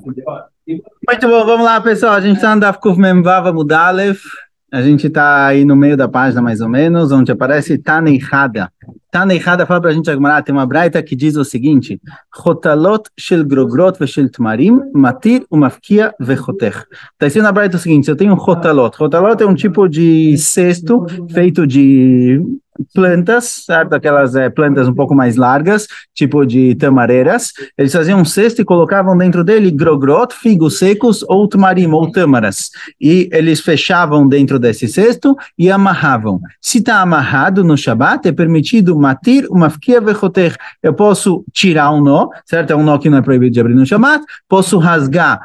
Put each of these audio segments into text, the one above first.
Muito bom, vamos lá, pessoal. A gente está no Daf Kuf Mem Vav Amud Aleph. A gente está aí no meio da página, mais ou menos, onde aparece Tana Errada. Tana Errada fala para a gente, Agmará, tem uma braita que diz o seguinte: Chotalot shel grogrot ve shel tmarim, matir umafkia vechotech. Está escrito na braita o seguinte: eu tenho um chotalot. Chotalot é um tipo de cesto feito de plantas, certo? Aquelas plantas um pouco mais largas, tipo de tamareiras. Eles faziam um cesto e colocavam dentro dele grogrot, figos secos, ou tmarim, ou tâmaras. E eles fechavam dentro desse cesto e amarravam. Se está amarrado no Shabat, é permitido matir, umafkia vechoter. Eu posso tirar um nó, certo? É um nó que não é proibido de abrir no Shabat. Posso rasgar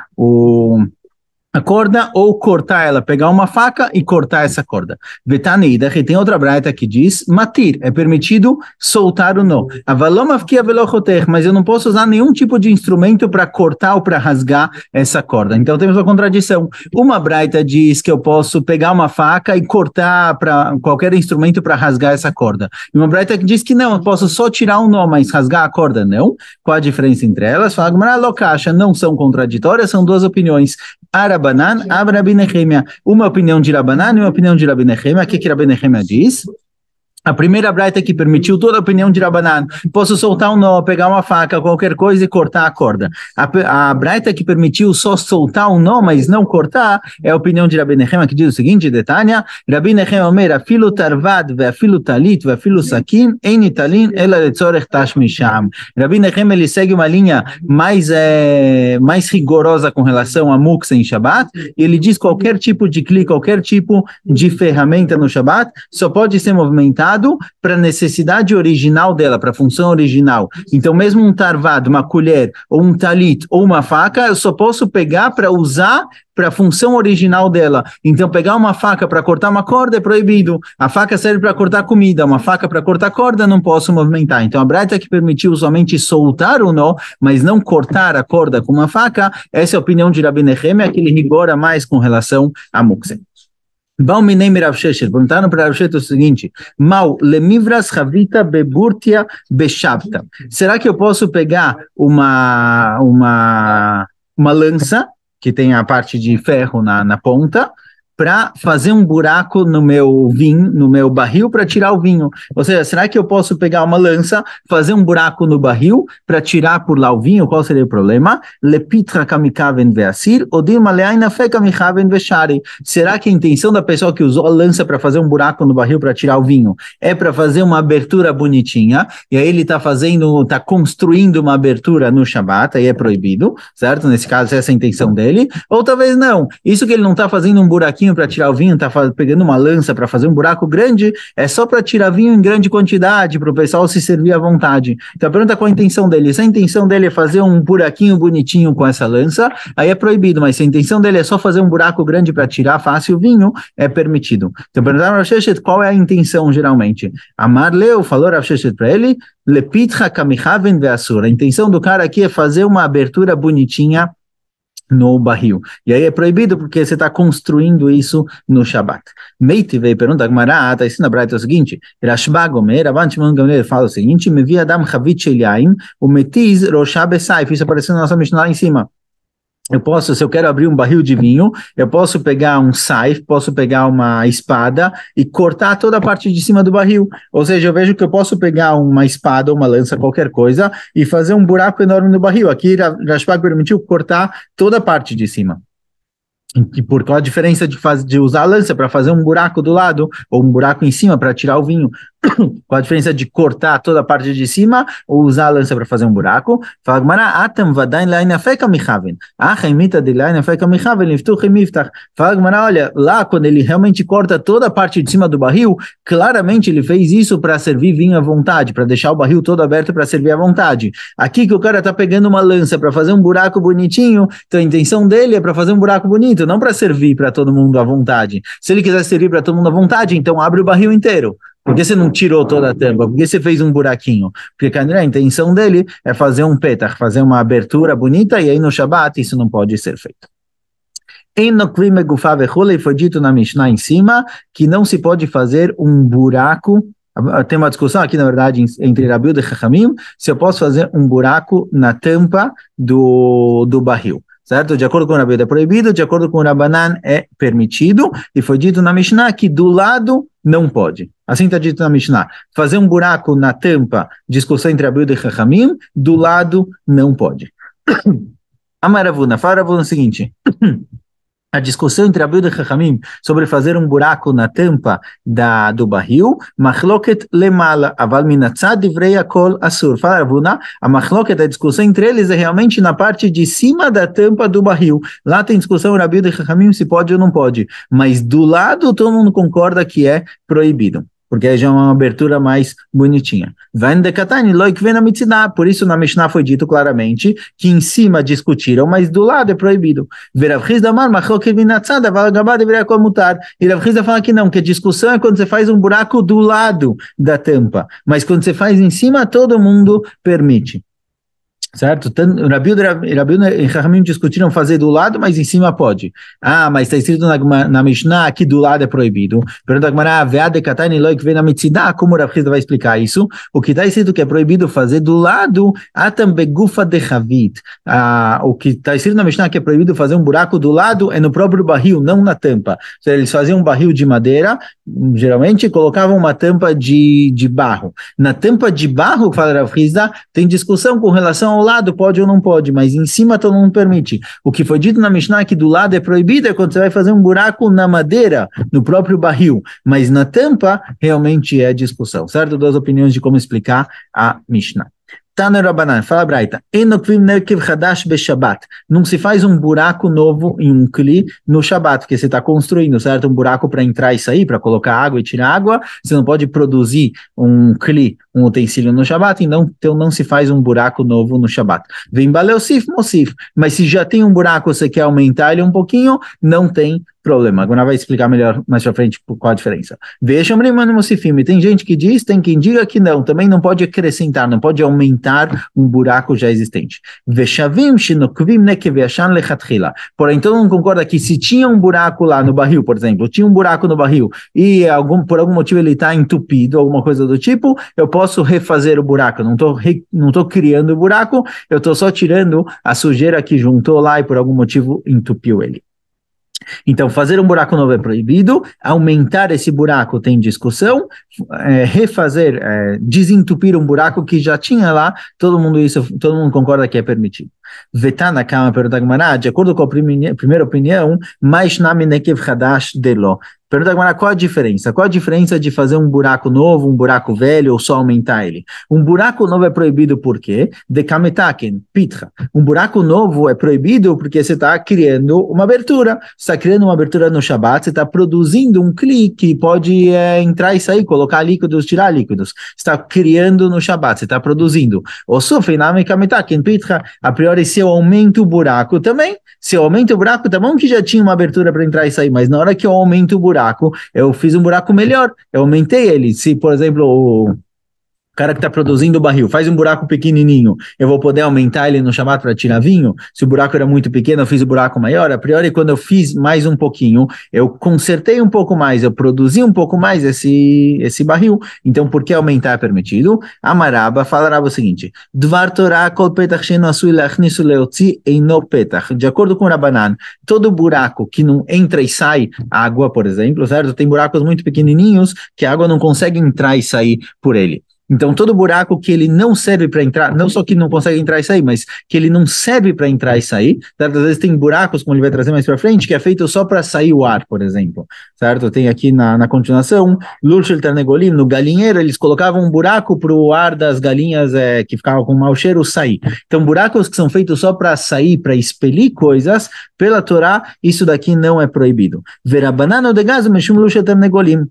a corda ou cortar ela, pegar uma faca e cortar essa corda. Vetanida, que tem outra braita que diz, matir, é permitido soltar o nó. Avalomafkia velochoter, mas eu não posso usar nenhum tipo de instrumento para cortar ou para rasgar essa corda. Então temos uma contradição. Uma braita diz que eu posso pegar uma faca e cortar para qualquer instrumento para rasgar essa corda. E uma braita que diz que não, eu posso só tirar um nó, mas rasgar a corda não. Qual a diferença entre elas? Fala, não são contraditórias, são duas opiniões. Arabanan, Rabi Nehemia. Uma opinião de Rabanan e uma opinião de Rabi Nehemia. O que Rabi Nehemia diz? A primeira braita que permitiu toda a opinião de Rabanan, posso soltar um nó, pegar uma faca, qualquer coisa e cortar a corda. A braita que permitiu só soltar um nó, mas não cortar, é a opinião de Rabi Nehemia, que diz o seguinte, detalha, Rabi Nehemia omer, afilu tarvad, afilu talit, afilu sakin, ein italin, ela letzorech tashmisham. Rabi Nehemia, ele segue uma linha mais rigorosa com relação a muksa em Shabbat, e ele diz qualquer tipo de clique, qualquer tipo de ferramenta no Shabbat, só pode ser movimentado para a necessidade original dela, para a função original. Então, mesmo um tarvado, uma colher, ou um talit, ou uma faca, eu só posso pegar para usar para a função original dela. Então, pegar uma faca para cortar uma corda é proibido. A faca serve para cortar comida, uma faca para cortar corda não posso movimentar. Então, a braita que permitiu somente soltar o nó, mas não cortar a corda com uma faca, essa é a opinião de Rabi Nehemia, que ele rigora mais com relação a mukse. Perguntaram para Rav Sheshet o seguinte: Mal lemivras havita beburtia beshavta. Será que eu posso pegar uma lança que tem a parte de ferro na ponta para fazer um buraco no meu vinho, no meu barril, para tirar o vinho? Ou seja, será que eu posso pegar uma lança, fazer um buraco no barril para tirar por lá o vinho? Qual seria o problema? Lepitra kamikaven veasir, odir maleaina fe kamikaven veshari. Será que a intenção da pessoa que usou a lança para fazer um buraco no barril para tirar o vinho é para fazer uma abertura bonitinha, e aí ele está construindo uma abertura no Shabat, aí é proibido, certo? Nesse caso, essa é a intenção dele. Ou talvez não. Isso que ele não está fazendo um buraquinho para tirar o vinho, está pegando uma lança para fazer um buraco grande, é só para tirar vinho em grande quantidade, para o pessoal se servir à vontade. Então a pergunta é qual a intenção dele. Se a intenção dele é fazer um buraquinho bonitinho com essa lança, aí é proibido, mas se a intenção dele é só fazer um buraco grande para tirar fácil o vinho, é permitido. Então perguntaram Rav Sheshet qual é a intenção geralmente. Amar Leu falou Rav Sheshet para ele, Lepitcha kamichaven veasur. A intenção do cara aqui é fazer uma abertura bonitinha no barril. E aí é proibido porque você está construindo isso no Shabat. Meiti veio perguntar, Gmará, está ensinando a braita o seguinte, Rashba Gomer, Avant Shimon Gamliel fala o seguinte, me vi Adam Chavit Shel Yain, o metiz Roshá Besaif, isso aparecendo na nossa Mishnah lá em cima. Eu posso, se eu quero abrir um barril de vinho, eu posso pegar um saif, posso pegar uma espada e cortar toda a parte de cima do barril. Ou seja, eu vejo que eu posso pegar uma espada ou uma lança, qualquer coisa, e fazer um buraco enorme no barril. Aqui, Rashbag permitiu cortar toda a parte de cima. E por qual a diferença de usar a lança para fazer um buraco do lado, ou um buraco em cima para tirar o vinho? Qual a diferença de cortar toda a parte de cima ou usar a lança para fazer um buraco? Fala, Gmará, atam vadain laina feka michaven. A chaimita de laina feka michaven liftuch miftach. Fala, Gmará, olha, lá quando ele realmente corta toda a parte de cima do barril, claramente ele fez isso para servir vinho à vontade, para deixar o barril todo aberto para servir à vontade. Aqui que o cara está pegando uma lança para fazer um buraco bonitinho, então a intenção dele é para fazer um buraco bonito, não para servir para todo mundo à vontade. Se ele quiser servir para todo mundo à vontade, então abre o barril inteiro. Por que você não tirou toda a tampa? Por que você fez um buraquinho? Porque a intenção dele é fazer um petach, fazer uma abertura bonita, e aí no Shabat isso não pode ser feito. Foi dito na Mishnah em cima que não se pode fazer um buraco. Tem uma discussão aqui, na verdade, entre Rabi Yehuda e Chachamim, se eu posso fazer um buraco na tampa do barril. certo? De acordo com o Rabi Yehuda é proibido, de acordo com o Rabanan é permitido, e foi dito na Mishnah que do lado não pode. Assim está dito na Mishnah. Fazer um buraco na tampa, discussão entre Rabi Yehuda e Chachamim, do lado não pode. Amar Ravuna, fala Ravuna o seguinte... A discussão entre Rabi Yehuda e Chachamim sobre fazer um buraco na tampa do barril, machloket lemala, aval minatzad divrei akol asur. Fala Ravuna, a machloket, a discussão entre eles é realmente na parte de cima da tampa do barril. Lá tem discussão Rabi Yehuda e Chachamim se pode ou não pode, mas do lado todo mundo concorda que é proibido, porque aí já é uma abertura mais bonitinha. Por isso na Mishnah foi dito claramente que em cima discutiram, mas do lado é proibido. E Rav Chizda fala que não, que a discussão é quando você faz um buraco do lado da tampa, mas quando você faz em cima, todo mundo permite. Certo? Rabi Yehuda e Chachamim discutiram fazer do lado, mas em cima pode. Ah, mas está escrito na Mishnah que do lado é proibido. Pergunta a Gemara, como o Rav Chizda vai explicar isso? O que está escrito que é proibido fazer do lado, o que está escrito na Mishnah que é proibido fazer um buraco do lado é no próprio barril, não na tampa. Seja, eles faziam um barril de madeira, geralmente colocavam uma tampa de barro. Na tampa de barro, fala Rav Chizda, tem discussão com relação ao lado, pode ou não pode, mas em cima todo mundo permite. O que foi dito na Mishnah que do lado é proibido é quando você vai fazer um buraco na madeira, no próprio barril, mas na tampa realmente é discussão, certo? Duas opiniões de como explicar a Mishnah. Tana Rabanan, fala Braita, não se faz um buraco novo em um kli no Shabat, porque você está construindo, certo? Um buraco para entrar e sair, para colocar água e tirar água, você não pode produzir um kli, um utensílio no Shabat, então não se faz um buraco novo no Shabat. Vem Baleosif, Mosif, mas se já tem um buraco, você quer aumentar ele um pouquinho, não tem problema. Agora vai explicar melhor mais pra frente qual a diferença. Veja, tem gente que diz, tem quem diga que não, também não pode acrescentar, não pode aumentar um buraco já existente. Porém, todo mundo concorda que se tinha um buraco lá no barril, por exemplo, tinha um buraco no barril e por algum motivo ele está entupido, alguma coisa do tipo, eu posso refazer o buraco, não tô criando o buraco, eu estou só tirando a sujeira que juntou lá e por algum motivo entupiu ele. Então, fazer um buraco novo é proibido, aumentar esse buraco tem discussão, desentupir um buraco que já tinha lá, todo mundo concorda que é permitido. Vetar na cama, pergunta a Gemara, de acordo com a primeira opinião, mais nami nekev hadash delo. Pergunta a Gemara, qual a diferença? Qual a diferença de fazer um buraco novo, um buraco velho ou só aumentar ele? Um buraco novo é proibido por quê? De kametaken, pitra. Um buraco novo é proibido porque você está criando uma abertura. Você está criando uma abertura no Shabat, você está produzindo um clique que pode entrar e sair, colocar líquidos, tirar líquidos. Você está criando no Shabat, você está produzindo. O sufei nami kametaken, pitra, a priori se eu aumento o buraco também, se eu aumento o buraco, tá bom que já tinha uma abertura para entrar e sair, mas na hora que eu aumento o buraco, eu fiz um buraco melhor, eu aumentei ele. Se, por exemplo, o cara que está produzindo o barril faz um buraco pequenininho, eu vou poder aumentar ele no Shabat para tirar vinho? Se o buraco era muito pequeno, eu fiz o buraco maior. A priori, quando eu fiz mais um pouquinho, eu consertei um pouco mais, eu produzi um pouco mais esse barril. Então, por que aumentar é permitido? Amaraba falará o seguinte: Dvar Torah kol petach she'eno asui lachnisu leotzi eino petach. De acordo com o Rabanan, todo buraco que não entra e sai água, por exemplo, certo? Tem buracos muito pequenininhos que a água não consegue entrar e sair por ele. Então, todo buraco que ele não serve para entrar, não só que não consegue entrar e sair, mas que ele não serve para entrar e sair, certo? Às vezes tem buracos, como ele vai trazer mais para frente, que é feito só para sair o ar, por exemplo, certo? Tem aqui na continuação, Lurshel Tarnegolim, no galinheiro, eles colocavam um buraco para o ar das galinhas que ficavam com mau cheiro sair. Então, buracos que são feitos só para sair, para expelir coisas, pela Torá, isso daqui não é proibido. Verabanano de gás, mexum Lurshel Tarnegolim.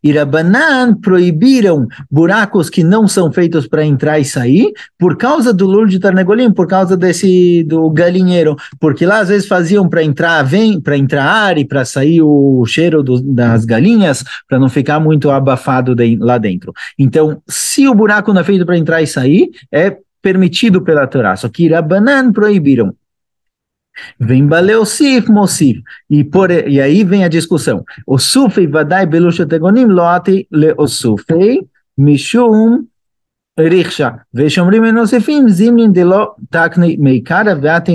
E Rabanan proibiram buracos que não são feitos para entrar e sair por causa do lul de Tarnegolim, por causa do galinheiro, porque lá às vezes faziam para entrar ar e para sair o cheiro das galinhas, para não ficar muito abafado lá dentro. Então, se o buraco não é feito para entrar e sair, é permitido pela Torá, só que Rabanan proibiram. Vem Baleosif, Mosif, e aí vem a discussão. O Sufei vadai belusha tegonim loati le o Sufei mishum Riksha, ושומרים ונוספים, זימנין דלא תקני מעיקרא ואתן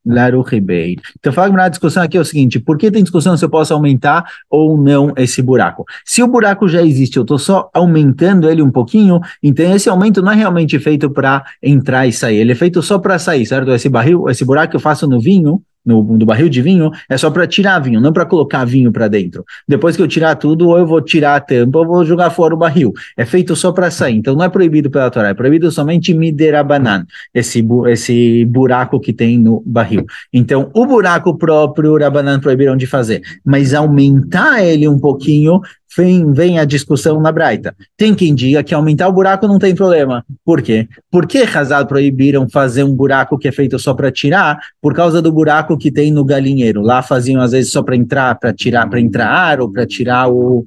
לערוכי בי. Então, a discussão aqui é o seguinte, por que tem discussão se eu posso aumentar ou não esse buraco? Se o buraco já existe, eu estou só aumentando ele um pouquinho, então esse aumento não é realmente feito para entrar e sair, ele é feito só para sair, certo? Esse buraco que eu faço no vinho, no barril de vinho, é só para tirar vinho, não para colocar vinho para dentro. Depois que eu tirar tudo, ou eu vou tirar a tampa, ou vou jogar fora o barril. É feito só para sair, então não é proibido pela Torá, é proibido somente miderabanan, esse buraco que tem no barril. Então, o buraco próprio, o Rabanan proibiram de fazer, mas aumentar ele um pouquinho, vem a discussão na Braita. Tem quem diga que aumentar o buraco não tem problema. Por quê? Por que Hazal proibiram fazer um buraco que é feito só para tirar? Por causa do buraco que tem no galinheiro. Lá faziam às vezes só para entrar ar ou para tirar o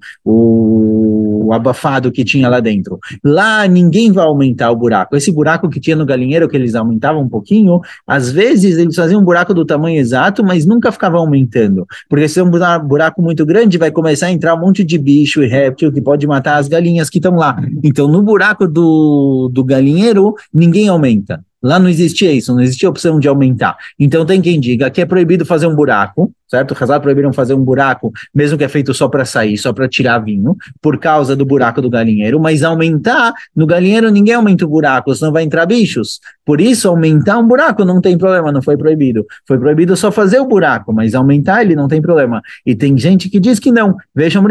abafado que tinha lá dentro. Lá ninguém vai aumentar o buraco. Esse buraco que tinha no galinheiro, que eles aumentavam um pouquinho, às vezes eles faziam um buraco do tamanho exato, mas nunca ficava aumentando. Porque se é um buraco muito grande, vai começar a entrar um monte de bicho e réptil que pode matar as galinhas que estão lá. Então, no buraco do galinheiro, ninguém aumenta. Lá não existia isso, não existia opção de aumentar. Então, tem quem diga que é proibido fazer um buraco, certo? Os Hazal proibiram fazer um buraco, mesmo que é feito só para sair, só para tirar vinho, por causa do buraco do galinheiro, mas aumentar, no galinheiro ninguém aumenta o buraco, senão vai entrar bichos. Por isso, aumentar um buraco não tem problema, não foi proibido. Foi proibido só fazer o buraco, mas aumentar ele não tem problema. E tem gente que diz que não. Vejam,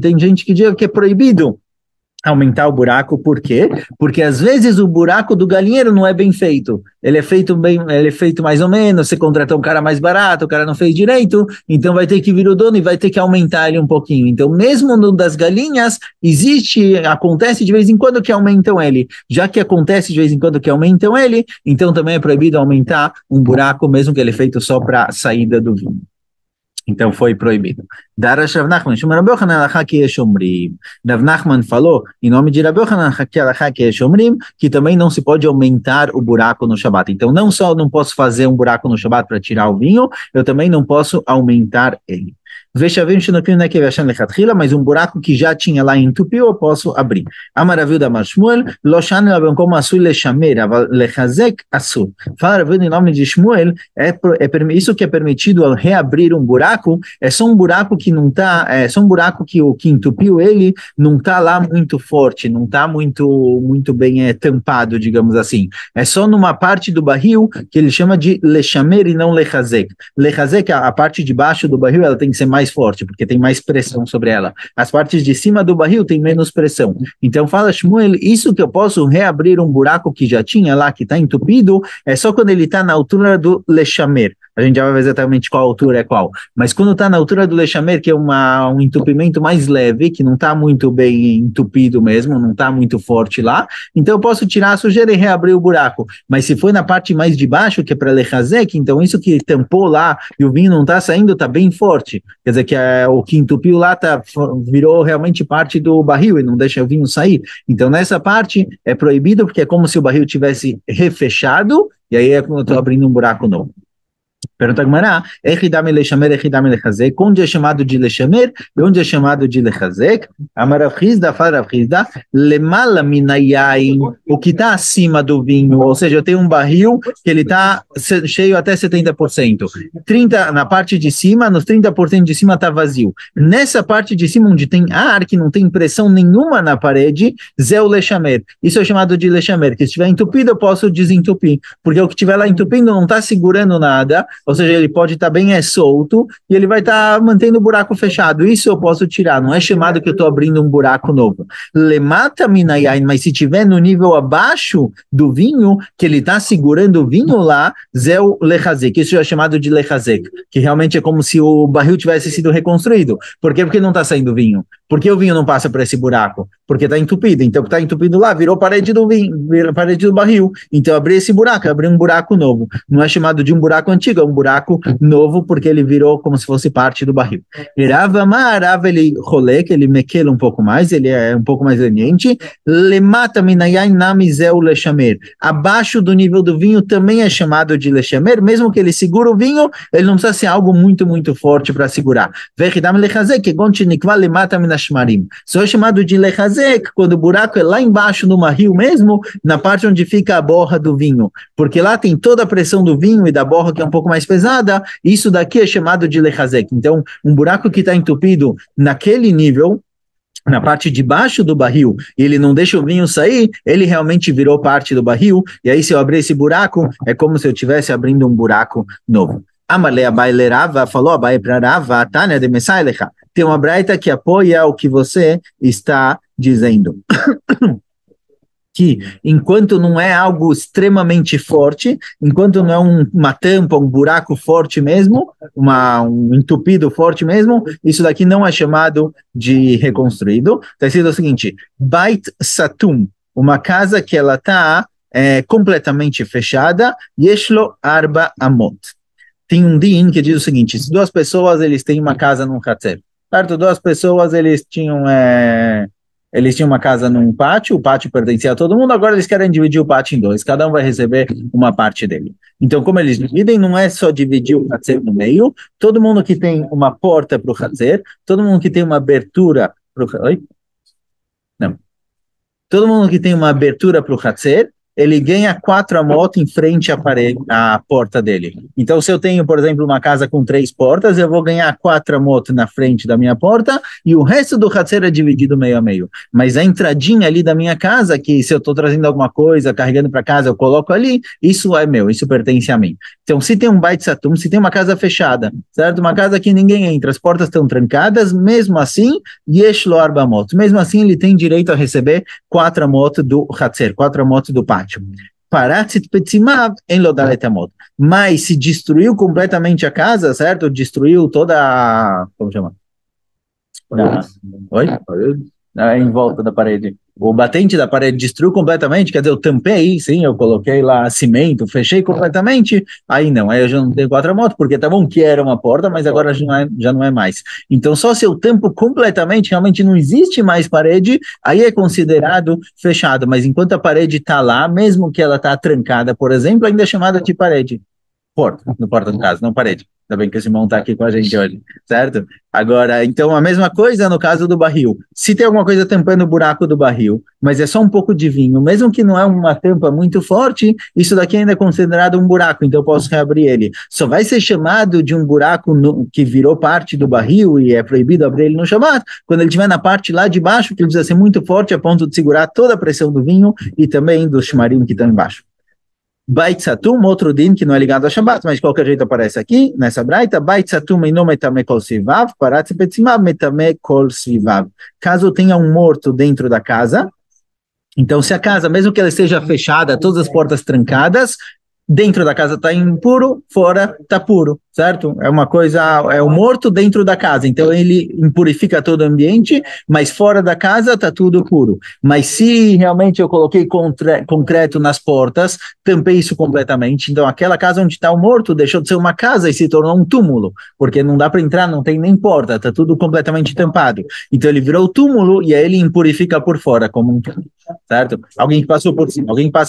tem gente que diz que é proibido aumentar o buraco, por quê? Porque às vezes o buraco do galinheiro não é bem feito. Ele é feito mais ou menos, você contratou um cara mais barato, o cara não fez direito, então vai ter que vir o dono e vai ter que aumentar ele um pouquinho. Então, mesmo no das galinhas, acontece de vez em quando que aumentam ele. Já que acontece de vez em quando que aumentam ele, então também é proibido aumentar um buraco, mesmo que ele é feito só para a saída do vinho. Então foi proibido. Darash Rav Nachman, Shema Rav Yochanan alachá ki yesh omrim. Rav Nachman falou, em nome de Rav Yochanan alachá ki yesh omrim, que também não se pode aumentar o buraco no Shabat. Então não só não posso fazer um buraco no Shabat para tirar o vinho, eu também não posso aumentar ele. Mas um buraco que já tinha lá entupiu, eu posso abrir. Amaraviu da Shmuel, como lechazek asur. Fala em nome de Shmuel, isso que é permitido ao reabrir um buraco, é só um buraco que não está, é só um buraco que o que entupiu ele não está lá muito forte, não está muito bem tampado, digamos assim. É só numa parte do barril que ele chama de lechamer e não lechazek. Lechazek, a parte de baixo do barril, ela tem que ser mais forte, porque tem mais pressão sobre ela. As partes de cima do barril tem menos pressão. Então fala Shmuel, isso que eu posso reabrir um buraco que já tinha lá, que está entupido, é só quando ele está na altura do lechamer. A gente já vai ver exatamente qual altura é qual. Mas quando está na altura do lechamer, que é um entupimento mais leve, que não está muito bem entupido mesmo, não está muito forte lá, então eu posso tirar a sujeira e reabrir o buraco. Mas se foi na parte mais de baixo, que é para lechazek, então isso que tampou lá e o vinho não está saindo, está bem forte. Quer dizer que o que entupiu lá virou realmente parte do barril e não deixa o vinho sair. Então nessa parte é proibido, porque é como se o barril tivesse refechado, e aí é como eu estou abrindo um buraco novo. Pergunta a Gemara, Echidame lechamer, Echidame lechazek, onde é chamado de lechamer e onde é chamado de lechazek? Amarav Chizda, fala Rav Chizda, lemala minayain, o que está acima do vinho, ou seja, eu tenho um barril que ele está cheio até 70%, 30% na parte de cima, nos 30% de cima está vazio. Nessa parte de cima, onde tem ar, que não tem pressão nenhuma na parede, zé o lechamer. Isso é chamado de lechamer, que se estiver entupido eu posso desentupir, porque o que estiver lá entupindo não está segurando nada, ou seja, ele pode estar bem solto e ele vai estar mantendo o buraco fechado. Isso eu posso tirar, não é chamado que eu estou abrindo um buraco novo. Lemata minayain, mas se tiver no nível abaixo do vinho, que ele está segurando o vinho lá, zeu lechazek, isso é chamado de lechazek, que realmente é como se o barril tivesse sido reconstruído. Por quê? Porque não está saindo vinho. Por que o vinho não passa por esse buraco? Porque está entupido. Então, o que está entupido lá virou parede do vinho, virou parede do barril. Então, abri esse buraco, abri um buraco novo. Não é chamado de um buraco antigo, é um buraco novo, porque ele virou como se fosse parte do barril. Rav Amar, Rav ele rolê, que ele mequela um pouco mais, ele é um pouco mais leniente. Lemata minayain namizeu lechamer. Abaixo do nível do vinho também é chamado de lechamer, mesmo que ele segura o vinho, ele não precisa ser algo muito, muito forte para segurar. Vechidam lechazek, que gontinikva lemata minashmarim. Só é chamado de lechazek quando o buraco é lá embaixo no barril mesmo, na parte onde fica a borra do vinho, porque lá tem toda a pressão do vinho e da borra que é um pouco mais pesada, isso daqui é chamado de lechazek. Então, um buraco que está entupido naquele nível, na parte de baixo do barril, e ele não deixa o vinho sair, ele realmente virou parte do barril, e aí se eu abrir esse buraco, é como se eu estivesse abrindo um buraco novo. Amalei Abai lerava, falou Abai para Rava, Tânia de Messailecha. Tem uma braita que apoia o que você está dizendo. Que enquanto não é algo extremamente forte, enquanto não é uma tampa, um buraco forte mesmo, um entupido forte mesmo, isso daqui não é chamado de reconstruído. Está escrito o seguinte, Bait Satum, uma casa que ela está completamente fechada, Yeshlo Arba Amot. Tem um din que diz o seguinte, se duas pessoas eles têm uma casa num hatzer, certo? Duas pessoas eles tinham uma casa num pátio, o pátio pertencia a todo mundo, agora eles querem dividir o pátio em dois, cada um vai receber uma parte dele. Então, como eles dividem, não é só dividir o hatzer no meio, todo mundo que tem uma porta para o hatzer, todo mundo que tem uma abertura para o... Oi? Não. Todo mundo que tem uma abertura para o hatzer, ele ganha 4 amot em frente à parede, à porta dele. Então, se eu tenho, por exemplo, uma casa com 3 portas, eu vou ganhar 4 amot na frente da minha porta, e o resto do hatzer é dividido meio a meio. Mas a entradinha ali da minha casa, que se eu estou trazendo alguma coisa, carregando para casa, eu coloco ali, isso é meu, isso pertence a mim. Então, se tem um Bait Satum, se tem uma casa fechada, certo? Uma casa que ninguém entra, as portas estão trancadas, mesmo assim, Yesh Lo Arba Amot. Mesmo assim, ele tem direito a receber 4 amot do hatzer, 4 amot do pátio. Mas se destruiu completamente a casa, certo? Destruiu toda a... Como chama? Oi? Em volta da parede. O batente da parede destruiu completamente, quer dizer, eu tampei, sim, eu coloquei lá cimento, fechei completamente, aí não, aí eu já não tenho 4 amot, porque tá bom que era uma porta, mas agora já não é mais. Então, só se eu tampo completamente, realmente não existe mais parede, aí é considerado fechado, mas enquanto a parede está lá, mesmo que ela está trancada, por exemplo, ainda é chamada de parede. Porta no caso, não parede. Ainda bem que esse irmão está aqui com a gente hoje, certo? Agora, então, a mesma coisa no caso do barril. Se tem alguma coisa tampando o buraco do barril, mas é só um pouco de vinho, mesmo que não é uma tampa muito forte, isso daqui ainda é considerado um buraco, então eu posso reabrir ele. Só vai ser chamado de um buraco que virou parte do barril e é proibido abrir ele no Shabbat, quando ele estiver na parte lá de baixo, que ele precisa ser muito forte a ponto de segurar toda a pressão do vinho e também dos shmarim que estão embaixo. Bait Satum, outro din que não é ligado a Shabbat, mas de qualquer jeito aparece aqui, nessa braita, Bait Satum e não metame kol svivav, parat petzimav metame kol svivav. Caso tenha um morto dentro da casa, então se a casa, mesmo que ela esteja fechada, todas as portas trancadas, dentro da casa está impuro, fora está puro, certo? É uma coisa, é o morto dentro da casa, então ele impurifica todo o ambiente, mas fora da casa está tudo puro. Mas se realmente eu coloquei concreto nas portas, tampei isso completamente, então aquela casa onde está o morto deixou de ser uma casa e se tornou um túmulo, porque não dá para entrar, não tem nem porta, está tudo completamente tampado. Então ele virou túmulo e aí ele impurifica por fora, como um túmulo, certo? Alguém passa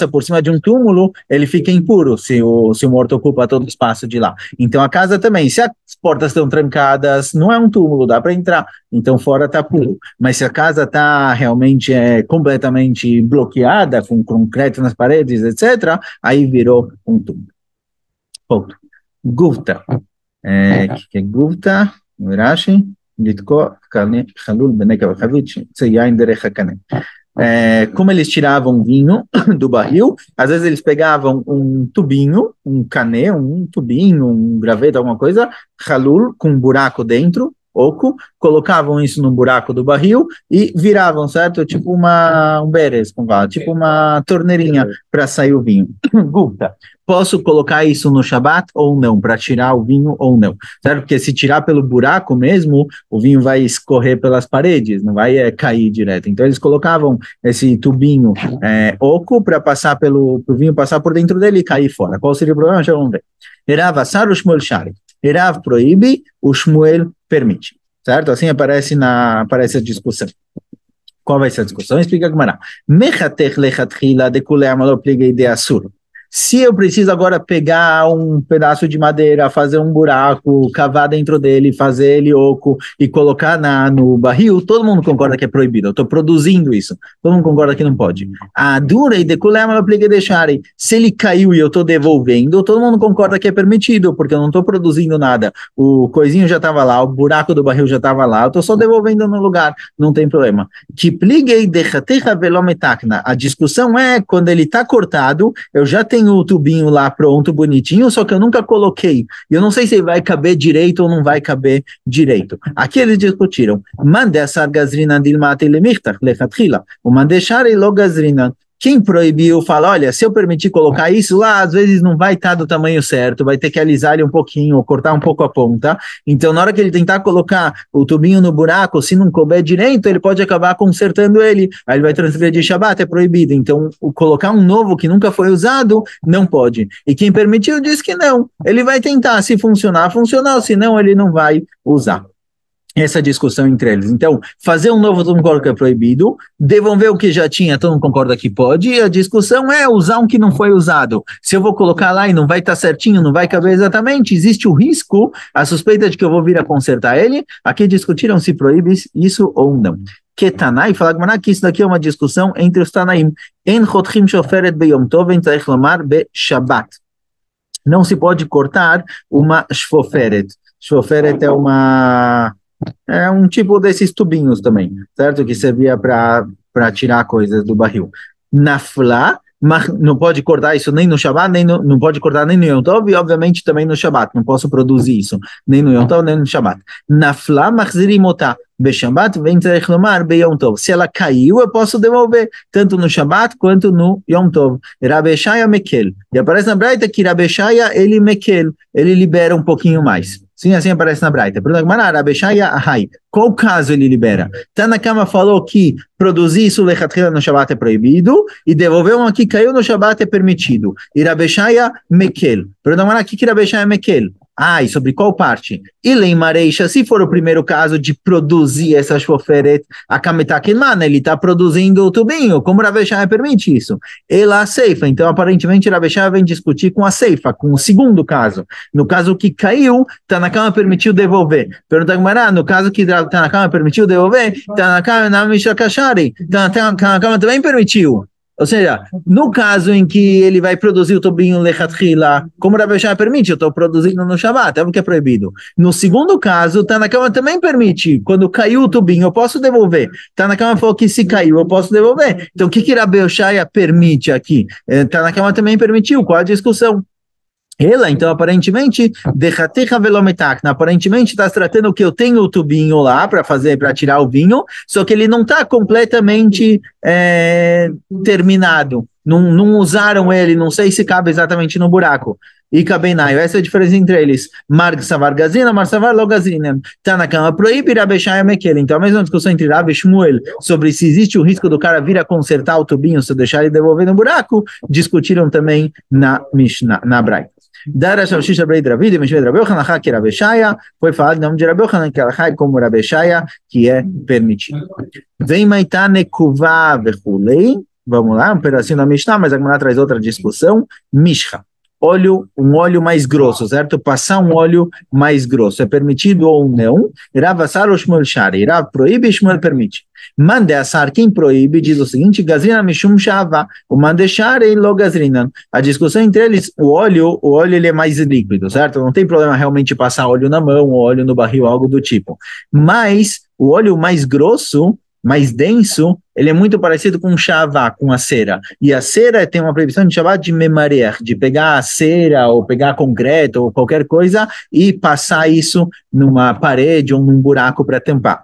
por cima de um túmulo, ele fica impuro, se o morto ocupa todo o espaço de lá. Então a casa também, se as portas estão trancadas, não é um túmulo, dá para entrar, então fora está puro. Mas se a casa está realmente completamente bloqueada, com concreto nas paredes, etc., aí virou um túmulo. Ponto. Gufta. Que é Gufta? Rashi? Litko, Chalul, Beneka, Chavit, Tseyain, Derech, Kanem. Como eles tiravam vinho do barril, às vezes eles pegavam um tubinho, um cané, um tubinho, um graveto, alguma coisa, halul, com um buraco dentro, oco, colocavam isso no buraco do barril e viravam, certo? Tipo um beres, tipo uma torneirinha para sair o vinho. Gupta. Posso colocar isso no Shabat ou não, para tirar o vinho ou não, certo? Porque se tirar pelo buraco mesmo, o vinho vai escorrer pelas paredes, não vai cair direto. Então eles colocavam esse tubinho oco para passar o vinho passar por dentro dele e cair fora. Qual seria o problema? Já vamos ver. Rav assar, o Shmuel shari. Rav proíbe, o Shmuel permite. Certo? Assim aparece a discussão. Qual vai ser a discussão? Explica a Gemara. Mechatech lechatchila de kulei amalot pligei de asur. Se eu preciso agora pegar um pedaço de madeira, fazer um buraco, cavar dentro dele, fazer ele oco e colocar no barril, todo mundo concorda que é proibido. Eu estou produzindo isso. Todo mundo concorda que não pode. A dura e deculema ela plica deixarem. Se ele caiu e eu estou devolvendo, todo mundo concorda que é permitido, porque eu não estou produzindo nada. O coisinho já estava lá, o buraco do barril já estava lá, eu estou só devolvendo no lugar, não tem problema. Que pliguei dechatecha velometakna. A discussão é quando ele está cortado, eu já tenho o tubinho lá pronto, bonitinho, só que eu nunca coloquei. Eu não sei se vai caber direito ou não vai caber direito. Aqui eles discutiram. Mandessar gazrina dilmate lemichtach lechatchila. O mandeshar e lo gazrina. Quem proibiu fala, olha, se eu permitir colocar isso lá, às vezes não vai estar do tamanho certo, vai ter que alisar ele um pouquinho, ou cortar um pouco a ponta. Então, na hora que ele tentar colocar o tubinho no buraco, se não couber direito, ele pode acabar consertando ele. Aí ele vai transgredir Shabbat, é proibido. Então, colocar um novo que nunca foi usado, não pode. E quem permitiu diz que não. Ele vai tentar, se funcionar, funcionar, senão ele não vai usar. Essa discussão entre eles. Então, fazer um novo, todo mundo concorda que é proibido, devolver o que já tinha, todo mundo concorda que pode, e a discussão é usar um que não foi usado. Se eu vou colocar lá e não vai estar certinho, não vai caber exatamente, existe o risco, a suspeita de que eu vou vir a consertar ele. Aqui discutiram se proíbe isso ou não. Que Tanai, fala que isso daqui é uma discussão entre os Tanaim. En chotchim shoferet beyom tov, en tzarich lomar be Shabbat. Não se pode cortar uma shoferet. Shoferet é um tipo desses tubinhos também, certo? Que servia para tirar coisas do barril. Nafla, mas não pode cortar isso nem no Shabbat, não pode cortar nem no Yom Tov, e obviamente também no Shabbat. Não posso produzir isso, nem no Yom Tov, nem no Shabbat. Nafla, machzirimotá. Be-Shabbat, vem reclamar be-Yom Tov. Se ela caiu, eu posso devolver, tanto no Shabbat quanto no Yom Tov. Rabi Shaya mekel. E aparece na Braita que Rabi Shaya, ele mekel, ele libera um pouquinho mais. Sim, assim aparece na Braita. Rabi Shaya, ahai. Qual caso ele libera? Tanakama falou que produzir isso lechatchila no Shabbat é proibido, e devolver um que caiu no Shabbat é permitido. E Rabi Shaya mekel. Pergunta aqui que Rabi Shaya mekel. E sobre qual parte? Ilem Mareisha, se for o primeiro caso de produzir essa shoferet, a Kametakelman, ele está produzindo o tubinho, como Rav Shaya permite isso? Ela a Seifa, então aparentemente Rav Shaya vem discutir com a Seifa, com o segundo caso. No caso que caiu, Tanakama permitiu devolver. Pergunta Gemara, no caso que Tanakama permitiu devolver, Tanakama na Mishnah Kashari, Tanakama também permitiu. Ou seja, no caso em que ele vai produzir o tubinho lechatchila, como o Rabi Shaya permite, eu estou produzindo no Shabbat, é porque é proibido. No segundo caso, Tanakama também permite, quando caiu o tubinho, eu posso devolver. Tanakama falou que se caiu, eu posso devolver. Então, o que Rabi Shaya permite aqui? Tanakama também permitiu, qual a discussão? Ela, então, aparentemente, aparentemente está se tratando que eu tenho o tubinho lá para tirar o vinho, só que ele não está completamente terminado. Não usaram ele, não sei se cabe exatamente no buraco. E cabenaio, essa é a diferença entre eles. Marg savar gazina, mar savar logazina. Tá na cama, proíbe Rabi Shaya mekel. Então, a mesma discussão entre Rabi e Shmuel sobre se existe o risco do cara vir a consertar o tubinho se eu deixar ele devolver no buraco, discutiram também na Mishnah, na Braita. Foi falado em nome de Rabi Yochanan que ela como Rabi Shaya, que é permitido. Vem Maitane Kuvá Vechulei. Vamos lá, um pedacinho da Mishnah, mas a Gemara traz outra discussão. Mishra. Um óleo mais grosso, certo? Passar um óleo mais grosso, é permitido ou não? Rav assar ou Shmuel shari? Rav proíbe, Shmuel permite. Mande assar, quem proíbe, diz o seguinte, gazrina mishum shava, o mande shari lo gazrina. A discussão entre eles, o óleo ele é mais líquido, certo? Não tem problema realmente passar óleo na mão, ou óleo no barril, algo do tipo. Mas o óleo mais grosso, mais denso, ele é muito parecido com o shavá, com a cera. E a cera tem uma proibição de Shabbat de memarer, de pegar a cera ou pegar concreto ou qualquer coisa e passar isso numa parede ou num buraco para tampar.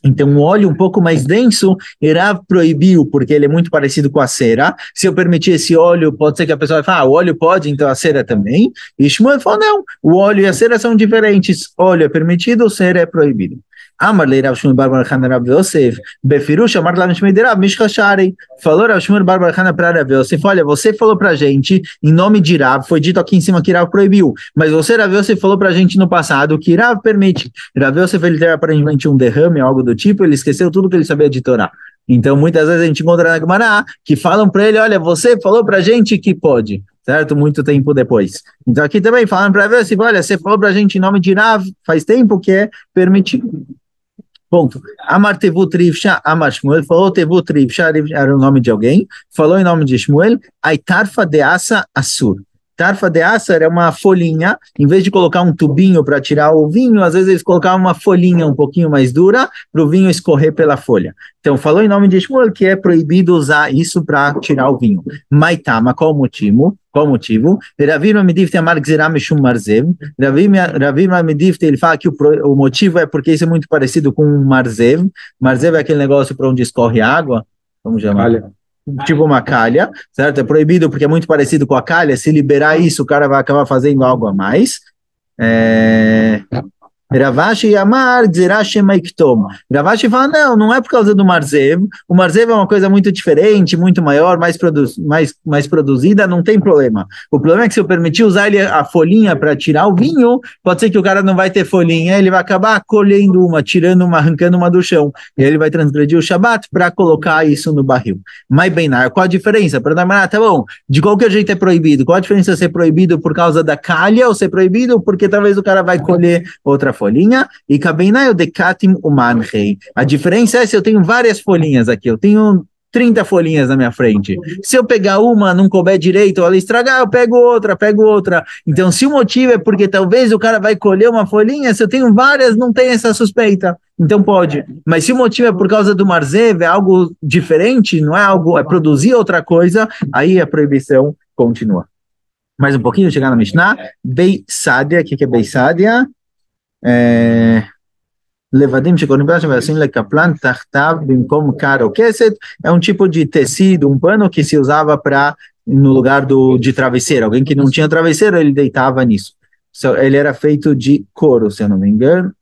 Então, um óleo um pouco mais denso, Rav proibiu, porque ele é muito parecido com a cera. Se eu permitir esse óleo, pode ser que a pessoa vai falar, o óleo pode, então a cera também. E Shmuel falou, não, o óleo e a cera são diferentes. Óleo é permitido, cera é proibido. Amar lei Rav Shmuel bar bar Chana Rav Yosef, befirush amar lá no Shmei de Rav Mishcha Shari. Falou Rav Shmuel bar bar Chana para Rav Yosef, olha, você falou pra gente, em nome de Rav, foi dito aqui em cima que Rav proibiu, mas você, Rav Yosef, falou pra gente no passado que Rav permite. Rav Yosef, ele teve aparentemente um derrame, algo do tipo, ele esqueceu tudo que ele sabia de Torá. Então, muitas vezes a gente encontra na Gemara que falam para ele, olha, você falou pra gente que pode, certo? Muito tempo depois. Então, aqui também falando para ver, olha, você falou pra gente em nome de Rav, faz tempo que é permitido. Ponto. Amar Tevut Rivsha, Amar Shmuel, falou Tevut Rivsha, era o nome de alguém, falou em nome de Shmuel, Aitarfa de Asa Assur. Tarfa de Asa era uma folhinha, em vez de colocar um tubinho para tirar o vinho, às vezes eles colocavam uma folhinha um pouquinho mais dura para o vinho escorrer pela folha. Então, falou em nome de Shmuel que é proibido usar isso para tirar o vinho. Maitama, qual o motivo? Ravim Amidifte Amar Gzirah Mishum Marzev. Ravim Amidifte, ele fala que o motivo é porque isso é muito parecido com um Marzev. Marzev é aquele negócio para onde escorre água, vamos chamar. Tipo uma calha, certo? É proibido porque é muito parecido com a calha. Se liberar isso, o cara vai acabar fazendo algo a mais. Ravashi Amar Gzirah Shema Iktom. Ravashi fala, não é por causa do Marzev. O Marzev é uma coisa muito diferente, muito maior, mais produzida, não tem problema. O problema é que se eu permitir usar a folhinha para tirar o vinho, pode ser que o cara não vai ter folhinha, ele vai acabar colhendo uma, tirando uma, arrancando uma do chão. E ele vai transgredir o Shabat para colocar isso no barril. Mas Beinar, qual a diferença? Para dar, tá bom, de qualquer jeito é proibido. Qual a diferença ser proibido por causa da calha ou ser proibido porque talvez o cara vai colher outra folhinha? E Kabeinayo Dekatim Umanrei. A diferença é se eu tenho várias folhinhas aqui, eu tenho 30 folhinhas na minha frente. Se eu pegar uma, não couber direito, ela estragar, eu pego outra. Então, se o motivo é porque talvez o cara vai colher uma folhinha, se eu tenho várias, não tem essa suspeita. Então pode. Mas se o motivo é por causa do Marzev, é algo diferente, não é algo, é produzir outra coisa, aí a proibição continua. Mais um pouquinho, chegar na Mishnah. Beisadia, o que é Beisadia? Levadim assim lekaplan tartav bimkom karo keset, é um tipo de tecido, um pano que se usava para no lugar de travesseiro. Alguém que não tinha travesseiro, ele deitava nisso. Ele era feito de couro, se eu não me engano.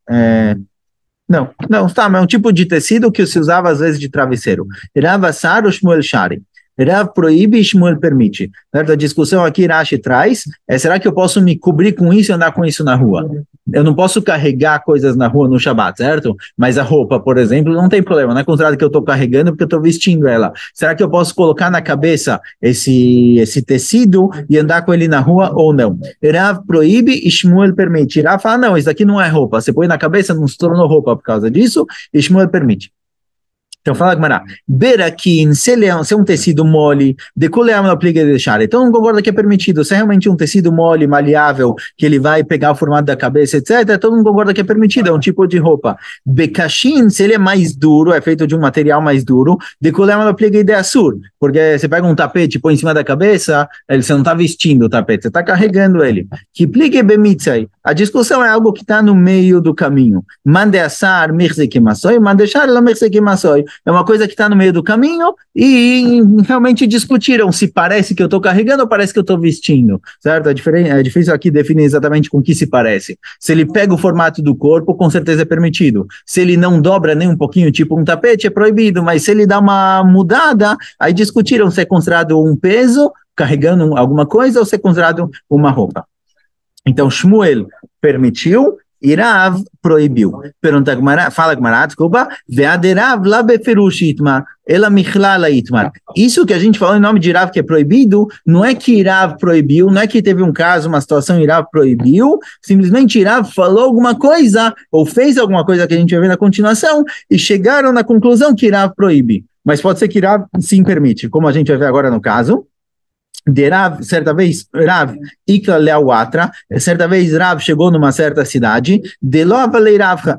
Não, mas é um tipo de tecido que se usava às vezes de travesseiro. Rav Asar ou Shmuel Shari. Rav proíbe e Shmuel permite. A discussão aqui Rashi traz será que eu posso me cobrir com isso e andar com isso na rua? Eu não posso carregar coisas na rua no Shabat, certo? Mas a roupa, por exemplo, não tem problema. Não é considerado que eu estou carregando porque eu estou vestindo ela. Será que eu posso colocar na cabeça esse tecido e andar com ele na rua ou não? Rav proíbe e Shmuel permite. Rav fala, não, isso aqui não é roupa. Você põe na cabeça, não se tornou roupa por causa disso. E Shmuel permite. Então fala Gemara, Berakin, se é um tecido mole, decoleam no aplique de deixar. Então não concorda que é permitido. Se é realmente um tecido mole, maleável, que ele vai pegar o formato da cabeça, etc., todo mundo concorda que é permitido, é um tipo de roupa. Bekashin, se ele é mais duro, é feito de um material mais duro, decoleam no aplique de assur. Porque você pega um tapete e põe em cima da cabeça, você não está vestindo o tapete, você está carregando ele. Que plique bemitzai. A discussão é algo que está no meio do caminho. Mande assar, mirzekimasoi, mande achar, la mirzekimasoi. É uma coisa que está no meio do caminho e realmente discutiram se parece que eu estou carregando ou parece que eu estou vestindo, certo? É difícil aqui definir exatamente com que se parece. Se ele pega o formato do corpo, com certeza é permitido. Se ele não dobra nem um pouquinho, tipo um tapete, é proibido. Mas se ele dá uma mudada, aí discutiram se é considerado um peso, carregando alguma coisa, ou se é considerado uma roupa. Então, Shmuel permitiu, e Rav proibiu. Pergunta Gemara, fala Gemara, desculpa, ve'aderav la beferush itmar, ela michlala itmar. Isso que a gente falou em nome de Rav que é proibido, não é que Rav proibiu, não é que teve um caso, uma situação e Rav proibiu, simplesmente Rav falou alguma coisa, ou fez alguma coisa que a gente vai ver na continuação, e chegaram na conclusão que Rav proíbe. Mas pode ser que Rav sim permite, como a gente vai ver agora no caso. De Rav, certa vez, Rav Ikla Leawatra, certa vez Rav chegou numa certa cidade, de Loavalei Ravcha,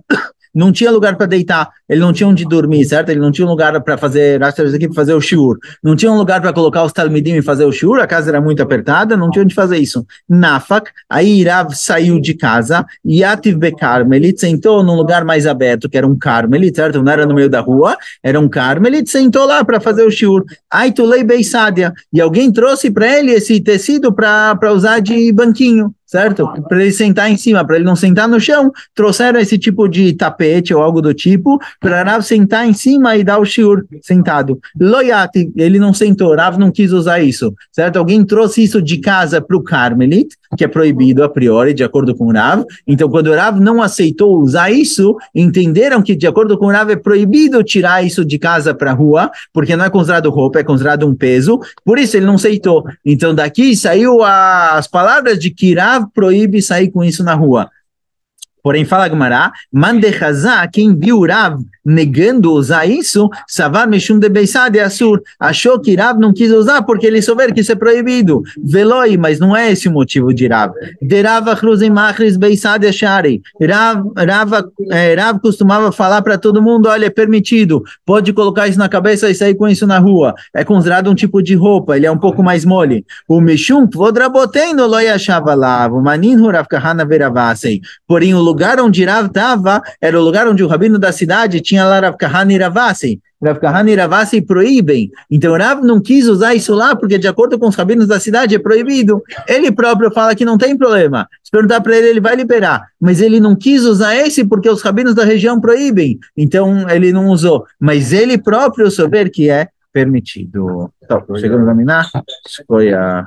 não tinha lugar para deitar, ele não tinha onde dormir, certo? Ele não tinha um lugar para fazer o shiur, não tinha um lugar para colocar os talmidim e fazer o shiur, a casa era muito apertada, não tinha onde fazer isso. Nafak, aí Rav saiu de casa, Yativ Bekarmelit, sentou num lugar mais aberto, que era um Carmelit, certo? Não era no meio da rua, era um Carmelit, sentou lá para fazer o shiur. Aitulei Beisadia, e alguém trouxe para ele esse tecido para usar de banquinho, certo? Para ele sentar em cima, para ele não sentar no chão, trouxeram esse tipo de tapete ou algo do tipo, para Rav sentar em cima e dar o shiur sentado. Loyati, ele não sentou, Rav não quis usar isso, certo? Alguém trouxe isso de casa para o Carmelit, que é proibido a priori, de acordo com o Rav. Então, quando o Rav não aceitou usar isso, entenderam que, de acordo com o Rav, é proibido tirar isso de casa para a rua, porque não é considerado roupa, é considerado um peso, por isso ele não aceitou. Então, daqui saiu as palavras de que Rav proíbe sair com isso na rua. Porém, fala Gumará, Mandechazá, quem viu Rav negando usar isso, Savar Meshum de Beisad e Assur, achou que Rav não quis usar porque ele souber que isso é proibido. Veloi, mas não é esse o motivo de Rav. De Rav Achruzim Machris Beisad e Ashari. Rav costumava falar para todo mundo, olha, é permitido, pode colocar isso na cabeça e sair com isso na rua. É considerado um tipo de roupa, ele é um pouco mais mole. O Meshum, Vodrabotendo Loi achava lá, o Manin Hurav Kahana Veravasei. Porém, o lugar onde Rav estava era o lugar onde o rabino da cidade tinha lá Rav Kahana e Ravasi. Rav Kahana e Ravasi proíbem. Então Rav não quis usar isso lá porque de acordo com os rabinos da cidade é proibido. Ele próprio fala que não tem problema. Se perguntar para ele, ele vai liberar. Mas ele não quis usar esse porque os rabinos da região proíbem. Então ele não usou. Mas ele próprio souber que é permitido. Então, chegamos a minar? Foi a...